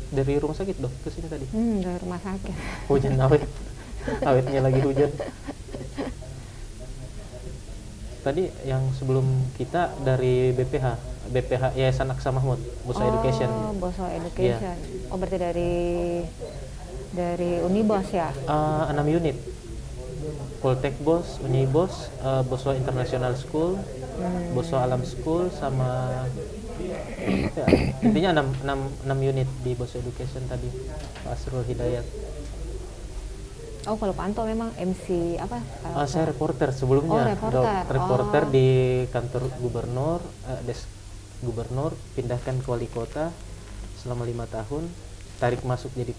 Dari rumah sakit dok ke sini tadi. Dari rumah sakit. Hujan awet, awetnya lagi hujan. Tadi yang sebelum kita dari BPH Yayasan Aksa Mahmud, Busa Education. Oh, Boso Iya. Education. Oh, berarti dari Unibos ya? 6 unit. Poltek Bos, Unibos, Boso International School, Boso Alam School, sama ya, intinya 6 unit di Boso Education tadi. Pak Asrul Hidayat. Oh, kalau Panto memang MC apa? Saya reporter sebelumnya. Oh, reporter. Reporter Oh. di kantor gubernur, desk gubernur, pindahkan ke wali kota selama 5 tahun, tarik masuk jadi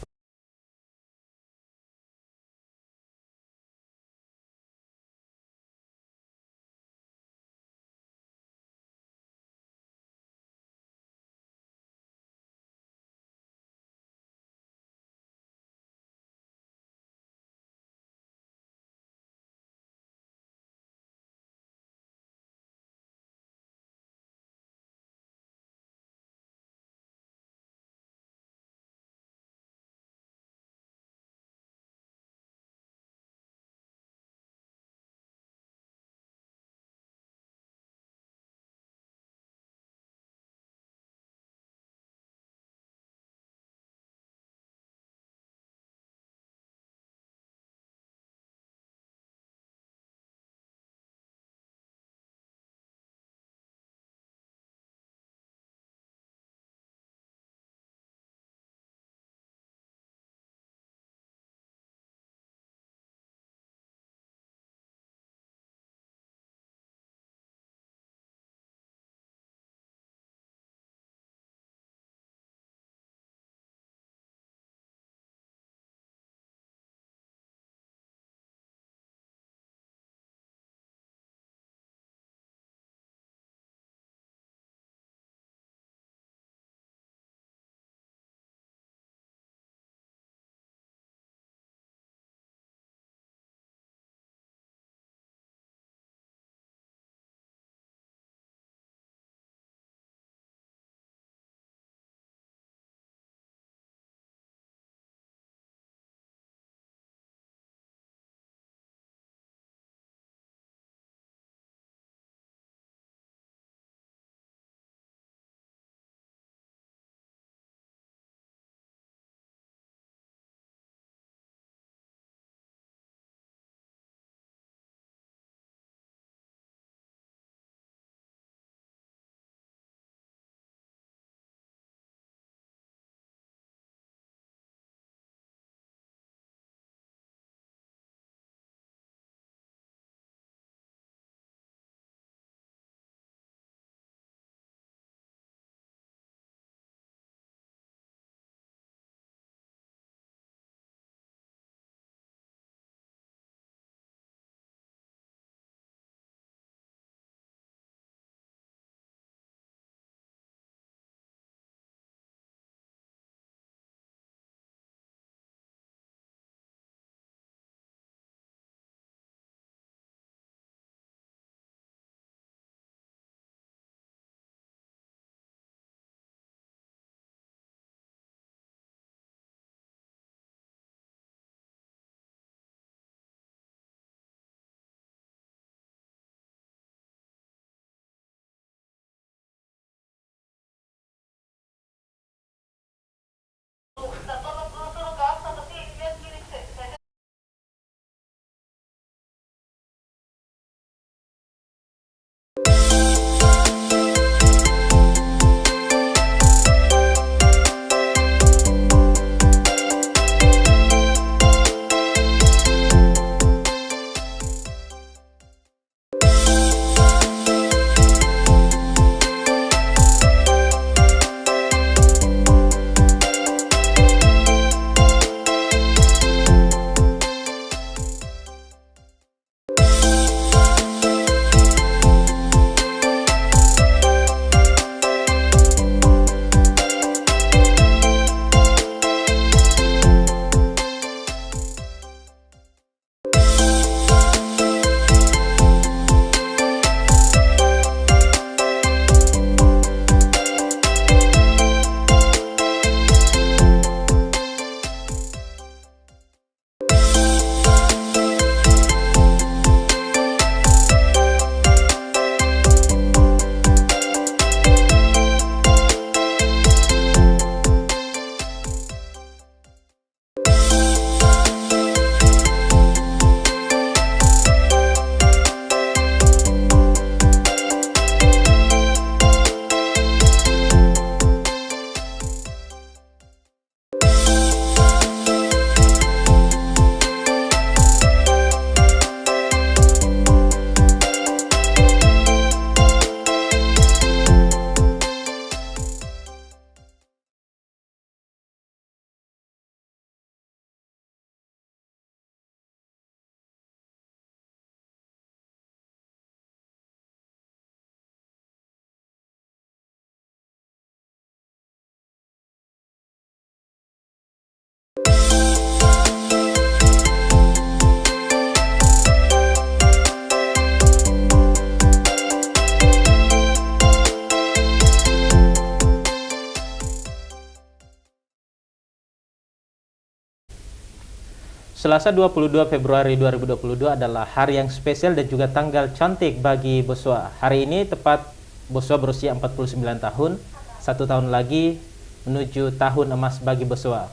Selasa 22 Februari 2022 adalah hari yang spesial dan juga tanggal cantik bagi Boswa. Hari ini tepat Boswa berusia 49 tahun, 1 tahun lagi menuju tahun emas bagi Boswa.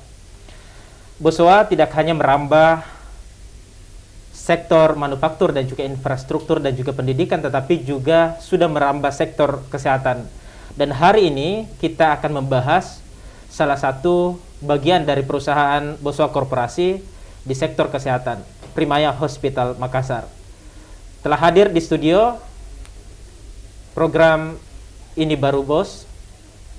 Boswa tidak hanya merambah sektor manufaktur dan juga infrastruktur dan juga pendidikan, tetapi juga sudah merambah sektor kesehatan. Dan hari ini kita akan membahas salah satu bagian dari perusahaan Boswa Korporasi di sektor kesehatan, Primaya Hospital Makassar. Telah hadir di studio program Ini Baru Bos,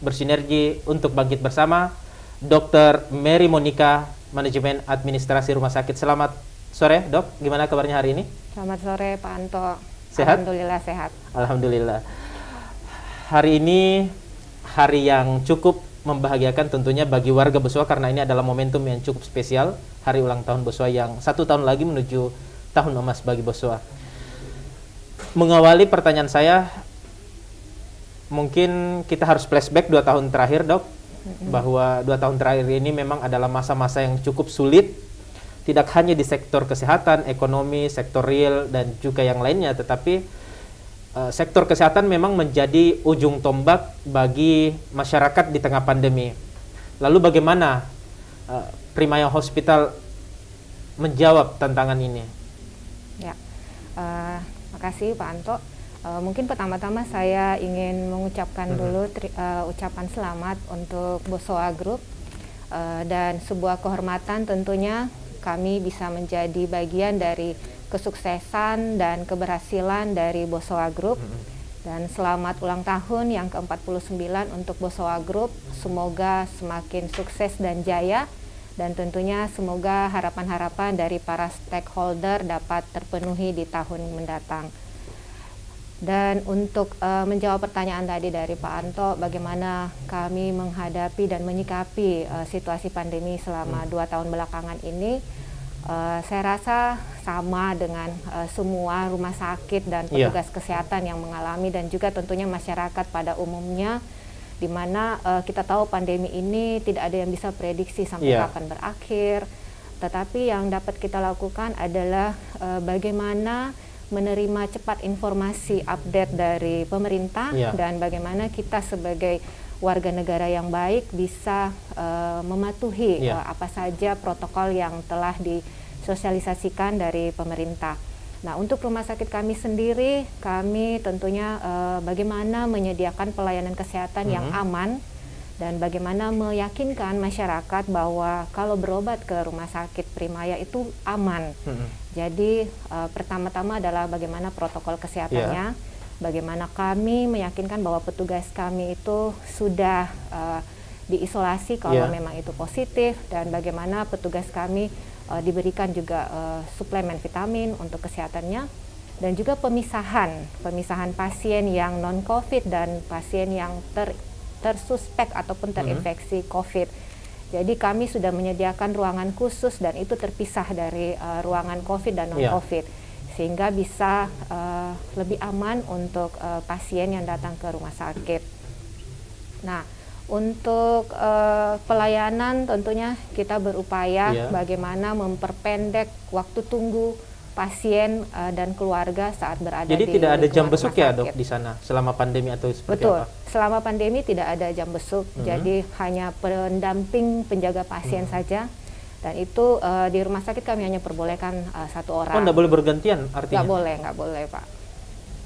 bersinergi untuk bangkit bersama, Dr. Mary Monica, Manajemen Administrasi Rumah Sakit. Selamat sore, Dok. Gimana kabarnya hari ini? Selamat sore, Pak Anto. Sehat? Alhamdulillah sehat. Alhamdulillah. Hari ini hari yang cukup membahagiakan tentunya bagi warga Boswa, karena ini adalah momentum yang cukup spesial, hari ulang tahun Boswa yang 1 tahun lagi menuju tahun emas bagi Boswa. Mengawali pertanyaan saya, mungkin kita harus flashback 2 tahun terakhir, Dok, bahwa 2 tahun terakhir ini memang adalah masa-masa yang cukup sulit, tidak hanya di sektor kesehatan, ekonomi, sektor real, dan juga yang lainnya, tetapi sektor kesehatan memang menjadi ujung tombak bagi masyarakat di tengah pandemi. Lalu bagaimana Primaya Hospital menjawab tantangan ini? Ya, makasih Pak Anto. Mungkin pertama-tama saya ingin mengucapkan dulu ucapan selamat untuk Boswa Group, dan sebuah kehormatan tentunya kami bisa menjadi bagian dari kesuksesan dan keberhasilan dari Boswa Group. Dan selamat ulang tahun yang ke-49 untuk Boswa Group. Semoga semakin sukses dan jaya, dan tentunya semoga harapan-harapan dari para stakeholder dapat terpenuhi di tahun mendatang. Dan untuk menjawab pertanyaan tadi dari Pak Anto, bagaimana kami menghadapi dan menyikapi situasi pandemi selama 2 tahun belakangan ini, saya rasa sama dengan semua rumah sakit dan petugas kesehatan yang mengalami, dan juga tentunya masyarakat pada umumnya, di mana kita tahu pandemi ini tidak ada yang bisa prediksi sampai kapan berakhir. Tetapi yang dapat kita lakukan adalah bagaimana menerima cepat informasi update dari pemerintah, dan bagaimana kita sebagai warga negara yang baik bisa mematuhi apa saja protokol yang telah disosialisasikan dari pemerintah. Nah, untuk rumah sakit kami sendiri, kami tentunya bagaimana menyediakan pelayanan kesehatan yang aman, dan bagaimana meyakinkan masyarakat bahwa kalau berobat ke rumah sakit Primaya itu aman. Jadi pertama-tama adalah bagaimana protokol kesehatannya, bagaimana kami meyakinkan bahwa petugas kami itu sudah diisolasi kalau memang itu positif, dan bagaimana petugas kami diberikan juga suplemen vitamin untuk kesehatannya, dan juga pemisahan pasien yang non-COVID dan pasien yang tersuspek ataupun terinfeksi COVID. Jadi kami sudah menyediakan ruangan khusus, dan itu terpisah dari ruangan COVID dan non-COVID, sehingga bisa lebih aman untuk pasien yang datang ke rumah sakit. Nah, untuk pelayanan tentunya kita berupaya bagaimana memperpendek waktu tunggu pasien dan keluarga saat berada Jadi di tidak ada jam lingkungan besuk rumah ya, sakit. Dok, di sana selama pandemi atau seperti Betul, apa? selama pandemi tidak ada jam besuk, jadi hanya pendamping penjaga pasien saja. Dan itu di rumah sakit kami hanya perbolehkan 1 orang. Oh, nggak boleh bergantian artinya? Nggak boleh Pak.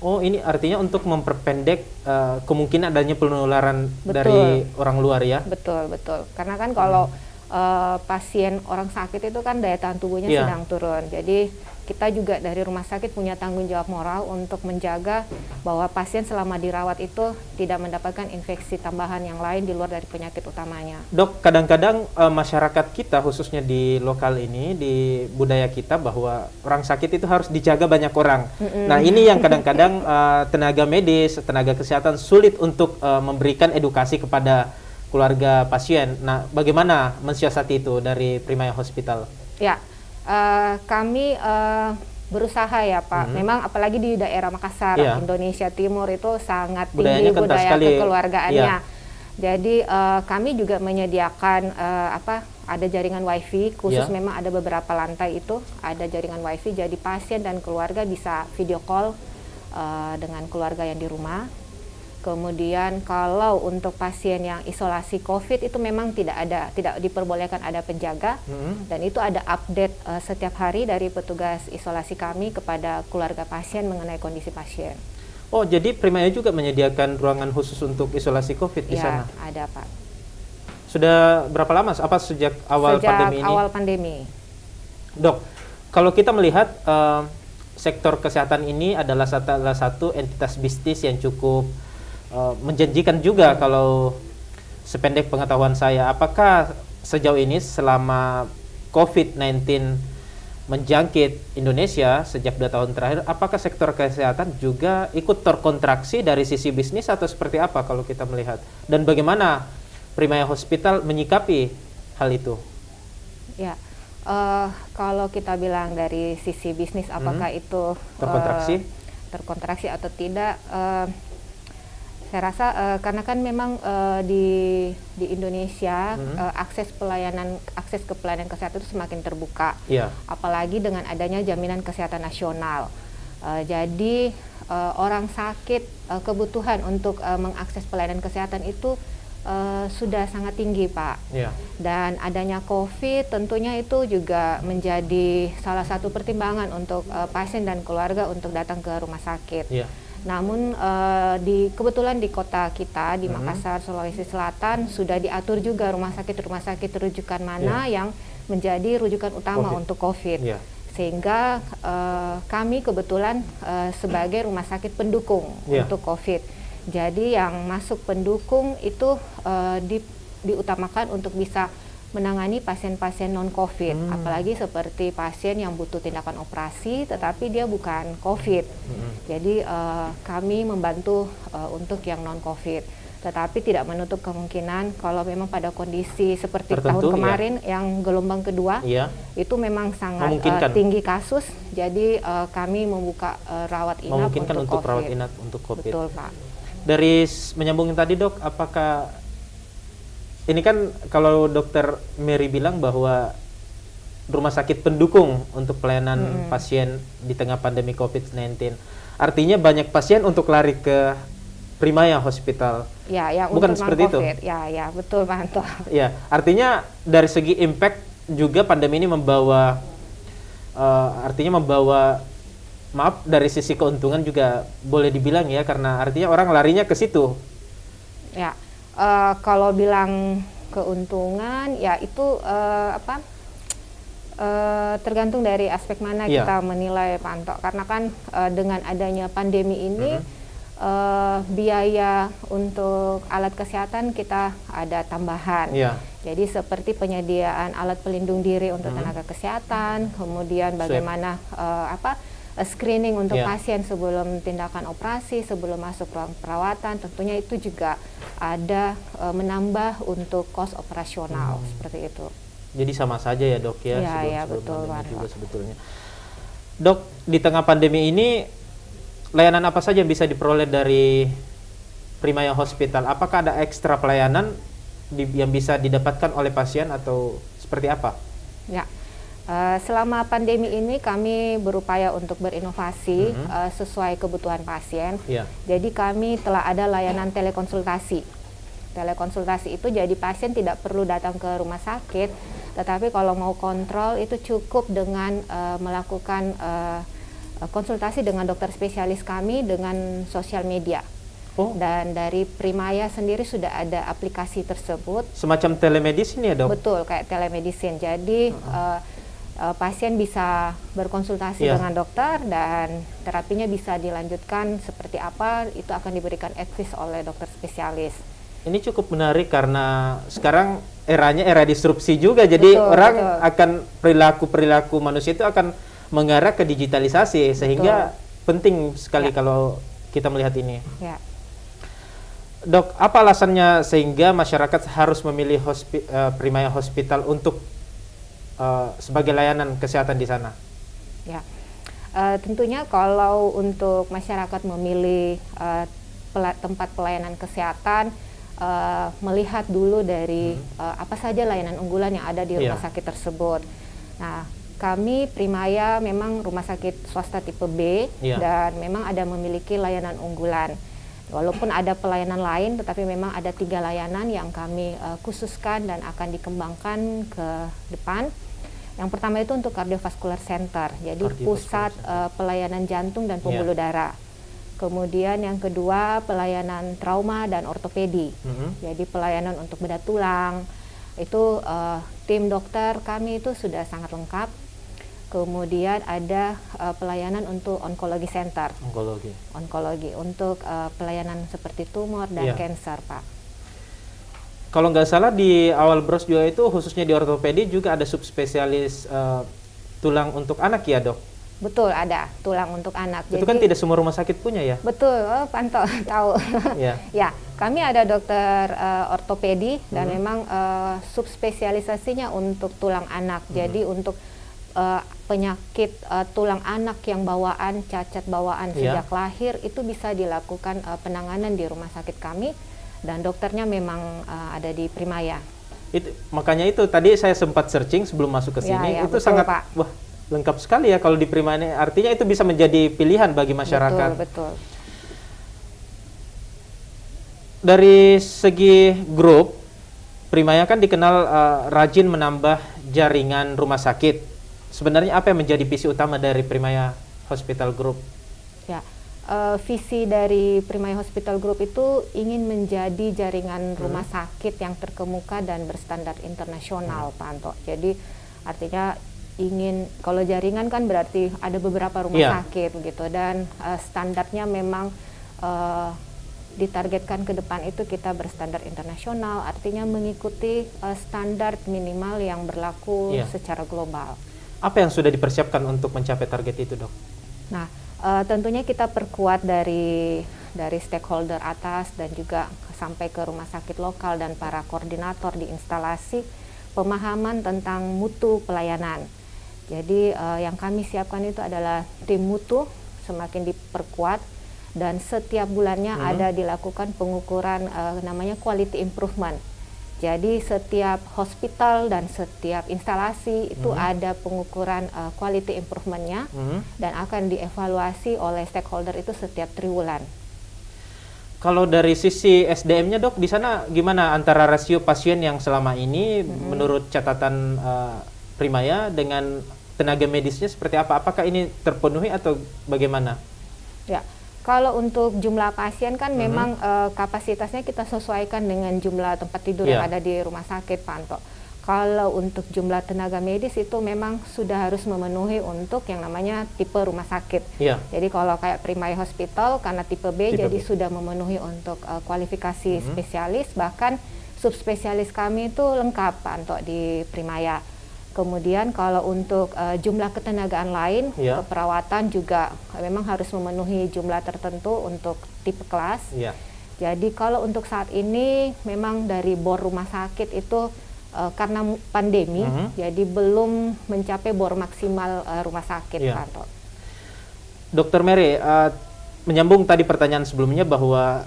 Oh, ini artinya untuk memperpendek kemungkinan adanya penularan dari orang luar ya? Betul. Karena kan kalau pasien orang sakit itu kan daya tahan tubuhnya sedang turun. Jadi kita juga dari rumah sakit punya tanggung jawab moral untuk menjaga bahwa pasien selama dirawat itu tidak mendapatkan infeksi tambahan yang lain di luar dari penyakit utamanya. Dok, kadang-kadang masyarakat kita khususnya di lokal ini, di budaya kita, bahwa orang sakit itu harus dijaga banyak orang. Nah, ini yang kadang-kadang tenaga medis, tenaga kesehatan sulit untuk memberikan edukasi kepada keluarga pasien. Nah, bagaimana mensiasati itu dari Primaya Hospital? Ya, kami berusaha ya Pak. Memang apalagi di daerah Makassar, Indonesia Timur itu sangat tinggi budaya kekeluargaannya. Jadi kami juga menyediakan ada jaringan wifi khusus, Ya. memang ada beberapa lantai itu ada jaringan wifi, jadi pasien dan keluarga bisa video call dengan keluarga yang di rumah. Kemudian kalau untuk pasien yang isolasi COVID itu memang tidak diperbolehkan ada penjaga, dan itu ada update setiap hari dari petugas isolasi kami kepada keluarga pasien mengenai kondisi pasien. Oh, jadi Primaya juga menyediakan ruangan khusus untuk isolasi COVID di sana? Ya, ada Pak. Sudah berapa lama? Apa sejak awal pandemi ini? Sejak awal pandemi. Dok, kalau kita melihat sektor kesehatan ini adalah salah satu entitas bisnis yang cukup menjanjikan juga kalau sependek pengetahuan saya. Apakah sejauh ini selama COVID-19 menjangkit Indonesia sejak 2 tahun terakhir, apakah sektor kesehatan juga ikut terkontraksi dari sisi bisnis atau seperti apa kalau kita melihat? Dan bagaimana Primaya Hospital menyikapi hal itu? Ya, kalau kita bilang dari sisi bisnis apakah itu terkontraksi atau tidak, saya rasa karena kan memang di Indonesia akses ke pelayanan kesehatan itu semakin terbuka, apalagi dengan adanya jaminan kesehatan nasional. Jadi orang sakit kebutuhan untuk mengakses pelayanan kesehatan itu sudah sangat tinggi, Pak. Dan adanya COVID tentunya itu juga menjadi salah satu pertimbangan untuk pasien dan keluarga untuk datang ke rumah sakit. Namun kebetulan di kota kita di Makassar, Sulawesi Selatan sudah diatur juga rumah sakit rujukan mana yang menjadi rujukan utama untuk COVID. Sehingga kami kebetulan sebagai rumah sakit pendukung untuk COVID. Jadi yang masuk pendukung itu diutamakan untuk bisa menangani pasien-pasien non-COVID, apalagi seperti pasien yang butuh tindakan operasi tetapi dia bukan COVID. Jadi kami membantu untuk yang non-COVID, tetapi tidak menutup kemungkinan kalau memang pada kondisi seperti tahun kemarin yang gelombang kedua itu memang sangat tinggi kasus, jadi kami membuka rawat inap untuk COVID. rawat inap untuk COVID. Betul, Pak. Dari menyambungin tadi, Dok, apakah ini kan kalau Dokter Mary bilang bahwa rumah sakit pendukung untuk pelayanan pasien di tengah pandemi COVID-19, artinya banyak pasien untuk lari ke Primaya Hospital. Ya, yang bukan untuk seperti itu. Ya, betul, Pak Anto. Ya, artinya dari segi impact juga pandemi ini membawa maaf, dari sisi keuntungan juga boleh dibilang ya, karena artinya orang larinya ke situ. Ya. Kalau bilang keuntungan, ya itu tergantung dari aspek mana kita menilai, Pak Anto. Karena kan dengan adanya pandemi ini biaya untuk alat kesehatan kita ada tambahan. Jadi seperti penyediaan alat pelindung diri untuk tenaga kesehatan, kemudian bagaimana screening untuk pasien sebelum tindakan operasi, sebelum masuk ruang perawatan, tentunya itu juga ada menambah untuk kos operasional seperti itu. Jadi sama saja ya, Dok ya. Iya, betul, Pak. Juga sebetulnya. Dok, di tengah pandemi ini layanan apa saja yang bisa diperoleh dari Primaya Hospital? Apakah ada ekstra pelayanan yang bisa didapatkan oleh pasien atau seperti apa? Ya. Selama pandemi ini kami berupaya untuk berinovasi sesuai kebutuhan pasien. Jadi kami telah ada layanan telekonsultasi. Telekonsultasi itu jadi pasien tidak perlu datang ke rumah sakit, tetapi kalau mau kontrol itu cukup dengan melakukan konsultasi dengan dokter spesialis kami dengan sosial media. Dan dari Primaya sendiri sudah ada aplikasi tersebut. Semacam telemedicine ya, Dok? Betul, kayak telemedicine. Jadi pasien bisa berkonsultasi dengan dokter dan terapinya bisa dilanjutkan seperti apa, itu akan diberikan advice oleh dokter spesialis. Ini cukup menarik karena sekarang eranya era disrupsi juga, jadi orang akan perilaku manusia itu akan mengarah ke digitalisasi, sehingga penting sekali kalau kita melihat ini. Dok, apa alasannya sehingga masyarakat harus memilih Primaya Hospital untuk sebagai layanan kesehatan di sana? Tentunya kalau untuk masyarakat memilih tempat pelayanan kesehatan, melihat dulu dari apa saja layanan unggulan yang ada di rumah Iya. sakit tersebut. Nah, kami Primaya memang rumah sakit swasta tipe B Iya. dan memang ada memiliki layanan unggulan. Walaupun ada pelayanan lain, tetapi memang ada 3 layanan yang kami khususkan dan akan dikembangkan ke depan. Yang pertama itu untuk Cardiovascular Center, jadi Cardiovascular pusat pelayanan jantung dan pembuluh darah. Kemudian yang kedua pelayanan trauma dan ortopedi, jadi pelayanan untuk bedah tulang. Itu tim dokter kami itu sudah sangat lengkap. Kemudian ada pelayanan untuk onkologi center, onkologi untuk pelayanan seperti tumor dan kanker, Pak. Kalau nggak salah di awal brosur itu khususnya di ortopedi juga ada subspesialis tulang untuk anak ya, Dok? Betul, ada tulang untuk anak. Itu kan tidak semua rumah sakit punya ya? Betul, Panto tahu. Ya. Ya, kami ada dokter ortopedi dan memang subspesialisasinya untuk tulang anak. Jadi untuk penyakit tulang anak yang bawaan, cacat bawaan sejak lahir itu bisa dilakukan penanganan di rumah sakit kami dan dokternya memang ada di Primaya. Makanya itu tadi saya sempat searching sebelum masuk ke sini, itu betul, sangat Pak. Wah, lengkap sekali ya kalau di Primaya. Artinya itu bisa menjadi pilihan bagi masyarakat. Betul. Dari segi grup, Primaya kan dikenal rajin menambah jaringan rumah sakit. Sebenarnya apa yang menjadi visi utama dari Primaya Hospital Group? Ya, visi dari Primaya Hospital Group itu ingin menjadi jaringan rumah sakit yang terkemuka dan berstandar internasional, Pak Anto. Jadi artinya kalau jaringan kan berarti ada beberapa rumah sakit gitu, dan standarnya memang ditargetkan ke depan itu kita berstandar internasional, artinya mengikuti standar minimal yang berlaku secara global. Apa yang sudah dipersiapkan untuk mencapai target itu, Dok? Nah, tentunya kita perkuat dari stakeholder atas dan juga sampai ke rumah sakit lokal dan para koordinator di instalasi pemahaman tentang mutu pelayanan. Jadi yang kami siapkan itu adalah tim mutu semakin diperkuat dan setiap bulannya ada dilakukan pengukuran namanya quality improvement. Jadi setiap hospital dan setiap instalasi itu ada pengukuran quality improvement-nya dan akan dievaluasi oleh stakeholder itu setiap triwulan. Kalau dari sisi SDM-nya, Dok, di sana gimana antara rasio pasien yang selama ini menurut catatan Primaya dengan tenaga medisnya seperti apa? Apakah ini terpenuhi atau bagaimana? Ya. Kalau untuk jumlah pasien kan memang kapasitasnya kita sesuaikan dengan jumlah tempat tidur yang ada di rumah sakit, Pak Anto. Kalau untuk jumlah tenaga medis itu memang sudah harus memenuhi untuk yang namanya tipe rumah sakit. Jadi kalau kayak Primaya Hospital karena tipe B jadi sudah memenuhi untuk kualifikasi spesialis, bahkan subspesialis kami itu lengkap, Pak Anto, di Primaya. Kemudian kalau untuk jumlah ketenagaan lain, keperawatan juga memang harus memenuhi jumlah tertentu untuk tipe kelas. Jadi kalau untuk saat ini memang dari bor rumah sakit itu karena pandemi, jadi belum mencapai bor maksimal rumah sakit, Pak Anto. Dr. Mary, menyambung tadi pertanyaan sebelumnya bahwa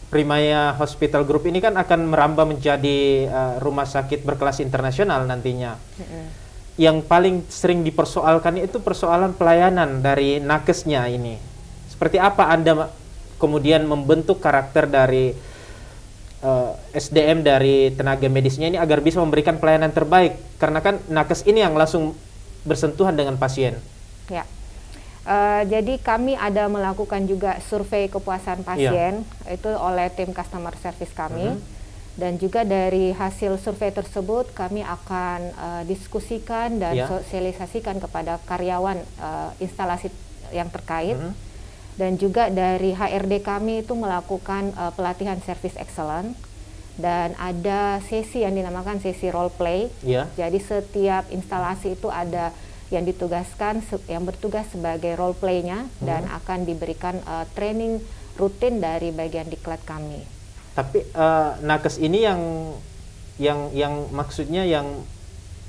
Primaya Hospital Group ini kan akan merambah menjadi rumah sakit berkelas internasional nantinya. Yang paling sering dipersoalkan itu persoalan pelayanan dari nakesnya ini. Seperti apa Anda kemudian membentuk karakter dari SDM dari tenaga medisnya ini agar bisa memberikan pelayanan terbaik? Karena kan nakes ini yang langsung bersentuhan dengan pasien. Ya. Jadi kami ada melakukan juga survei kepuasan pasien itu oleh tim customer service kami, dan juga dari hasil survei tersebut kami akan diskusikan dan sosialisasikan kepada karyawan instalasi yang terkait, dan juga dari HRD kami itu melakukan pelatihan service excellence, dan ada sesi yang dinamakan sesi role play. Jadi setiap instalasi itu ada yang ditugaskan, yang bertugas sebagai role play-nya dan akan diberikan training rutin dari bagian diklat kami. Tapi nakes ini yang maksudnya yang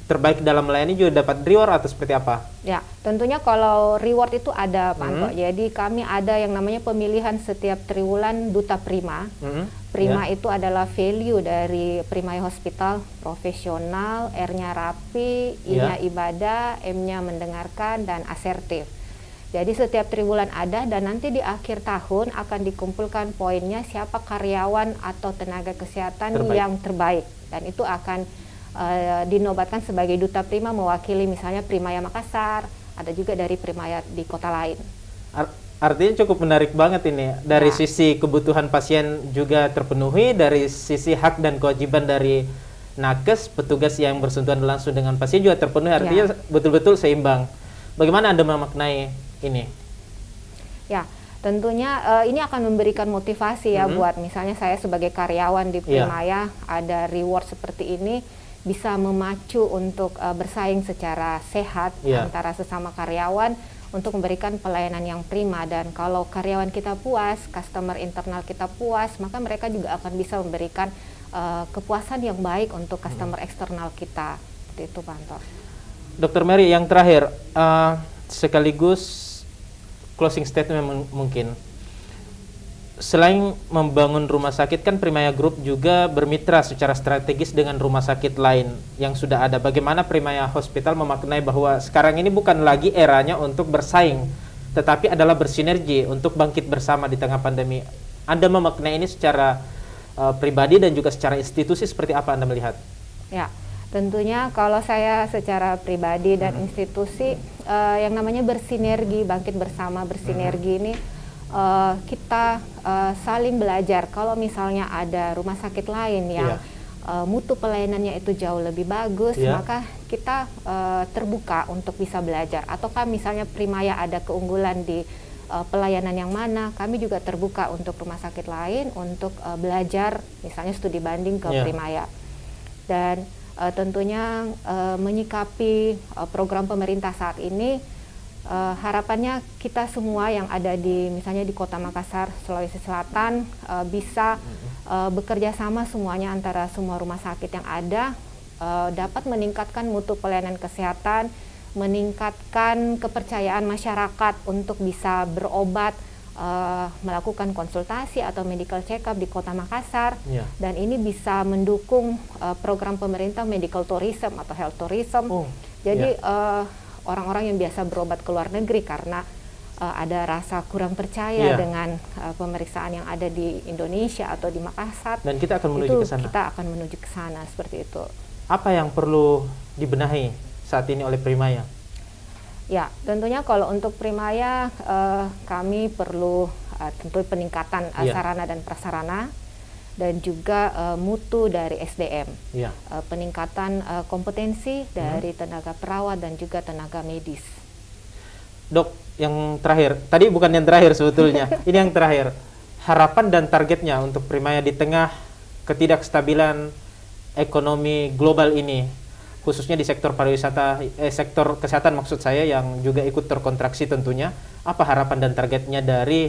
terbaik dalam melayani juga dapat reward atau seperti apa? Ya, tentunya kalau reward itu ada, Pak Anto. Jadi kami ada yang namanya pemilihan setiap triwulan Duta Prima. Prima itu adalah value dari Primaya Hospital, profesional, R-nya rapi, I-nya ibadah, M-nya mendengarkan, dan asertif. Jadi setiap triwulan ada, dan nanti di akhir tahun akan dikumpulkan poinnya siapa karyawan atau tenaga kesehatan yang terbaik. Dan itu akan dinobatkan sebagai Duta Prima mewakili misalnya Primaya Makassar, ada juga dari Primaya di kota lain. Artinya cukup menarik banget ini. Dari sisi kebutuhan pasien juga terpenuhi, dari sisi hak dan kewajiban dari nakes, petugas yang bersentuhan langsung dengan pasien juga terpenuhi. Artinya betul-betul seimbang. Bagaimana Anda memaknai ini? Ya, tentunya ini akan memberikan motivasi ya buat misalnya saya sebagai karyawan di Primaya, ada reward seperti ini, bisa memacu untuk bersaing secara sehat antara sesama karyawan untuk memberikan pelayanan yang prima. Dan kalau karyawan kita puas, customer internal kita puas, maka mereka juga akan bisa memberikan kepuasan yang baik untuk customer eksternal kita. Seperti itu, Pak Anto. Dr. Mary, yang terakhir, sekaligus closing statement mungkin. Selain membangun rumah sakit, kan Primaya Group juga bermitra secara strategis dengan rumah sakit lain yang sudah ada. Bagaimana Primaya Hospital memaknai bahwa sekarang ini bukan lagi eranya untuk bersaing, tetapi adalah bersinergi untuk bangkit bersama di tengah pandemi. Anda memaknai ini secara pribadi dan juga secara institusi, seperti apa Anda melihat? Ya, tentunya kalau saya secara pribadi dan institusi, yang namanya bersinergi, bangkit bersama, bersinergi ini kita saling belajar. Kalau misalnya ada rumah sakit lain yang mutu pelayanannya itu jauh lebih bagus, maka kita terbuka untuk bisa belajar. Ataukah misalnya Primaya ada keunggulan di pelayanan yang mana, kami juga terbuka untuk rumah sakit lain untuk belajar, misalnya studi banding ke Primaya. Dan tentunya menyikapi program pemerintah saat ini, harapannya kita semua yang ada di misalnya di Kota Makassar, Sulawesi Selatan bisa bekerja sama semuanya antara semua rumah sakit yang ada, dapat meningkatkan mutu pelayanan kesehatan, meningkatkan kepercayaan masyarakat untuk bisa berobat, melakukan konsultasi atau medical check up di Kota Makassar, dan ini bisa mendukung program pemerintah medical tourism atau health tourism. Jadi orang-orang yang biasa berobat ke luar negeri karena ada rasa kurang percaya dengan pemeriksaan yang ada di Indonesia atau di Makassar. Dan kita akan menuju ke sana. Kita akan menuju ke sana, seperti itu. Apa yang perlu dibenahi saat ini oleh Primaya? Ya, tentunya kalau untuk Primaya kami perlu tentu peningkatan sarana dan prasarana, dan juga mutu dari SDM, peningkatan kompetensi dari tenaga perawat dan juga tenaga medis. Dok, yang terakhir, tadi bukan yang terakhir sebetulnya, ini yang terakhir. Harapan dan targetnya untuk Primaya di tengah ketidakstabilan ekonomi global ini, khususnya di sektor pariwisata, sektor kesehatan maksud saya, yang juga ikut terkontraksi tentunya. Apa harapan dan targetnya dari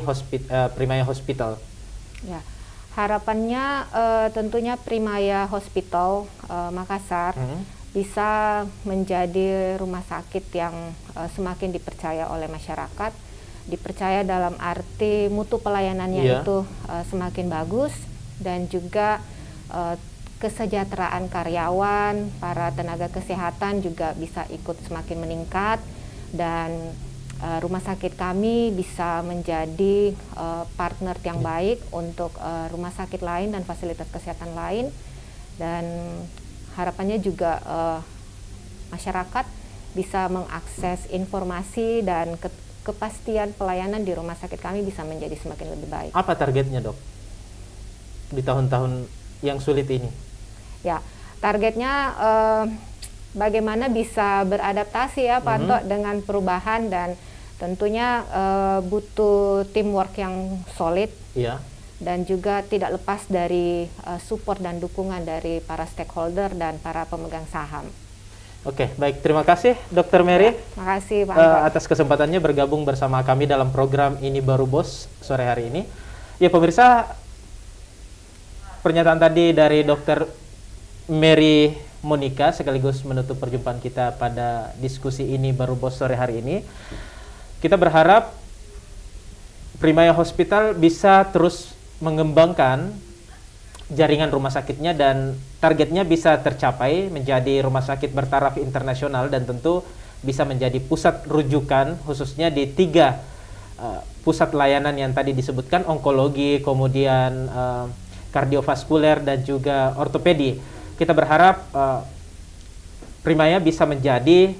Primaya Hospital? Ya. Harapannya tentunya Primaya Hospital Makassar bisa menjadi rumah sakit yang semakin dipercaya oleh masyarakat, dipercaya dalam arti mutu pelayanannya itu semakin bagus, dan juga kesejahteraan karyawan, para tenaga kesehatan juga bisa ikut semakin meningkat, dan rumah sakit kami bisa menjadi partner yang baik untuk rumah sakit lain dan fasilitas kesehatan lain. Dan harapannya juga masyarakat bisa mengakses informasi dan kepastian pelayanan di rumah sakit kami bisa menjadi semakin lebih baik. Apa targetnya, Dok, di tahun-tahun yang sulit ini? Ya, targetnya bagaimana bisa beradaptasi ya Pak Anto dengan perubahan, dan tentunya butuh teamwork yang solid, dan juga tidak lepas dari support dan dukungan dari para stakeholder dan para pemegang saham. Oke, baik, terima kasih Dr. Mary. Terima kasih Pak Anto atas kesempatannya bergabung bersama kami dalam program Ini Baru Bos sore hari ini. Ya pemirsa, pernyataan tadi dari Dr. Mary Monica sekaligus menutup perjumpaan kita pada diskusi ini baru bos sore hari ini. Kita berharap Primaya Hospital bisa terus mengembangkan jaringan rumah sakitnya dan targetnya bisa tercapai menjadi rumah sakit bertaraf internasional dan tentu bisa menjadi pusat rujukan khususnya di 3 pusat layanan yang tadi disebutkan, onkologi, kemudian kardiovaskuler dan juga ortopedi. Kita berharap Primaya bisa menjadi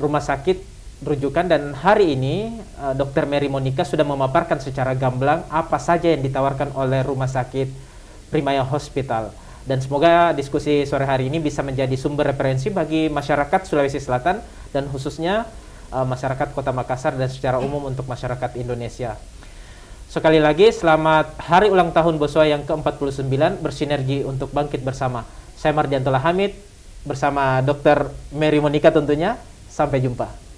rumah sakit rujukan dan hari ini Dr. Mary Monica sudah memaparkan secara gamblang apa saja yang ditawarkan oleh rumah sakit Primaya Hospital. Dan semoga diskusi sore hari ini bisa menjadi sumber referensi bagi masyarakat Sulawesi Selatan dan khususnya masyarakat Kota Makassar dan secara umum untuk masyarakat Indonesia. Sekali lagi selamat hari ulang tahun Boswa yang ke-49 bersinergi untuk bangkit bersama. Saya Mardianto Hamid bersama Dr. Mary Monica tentunya. Sampai jumpa.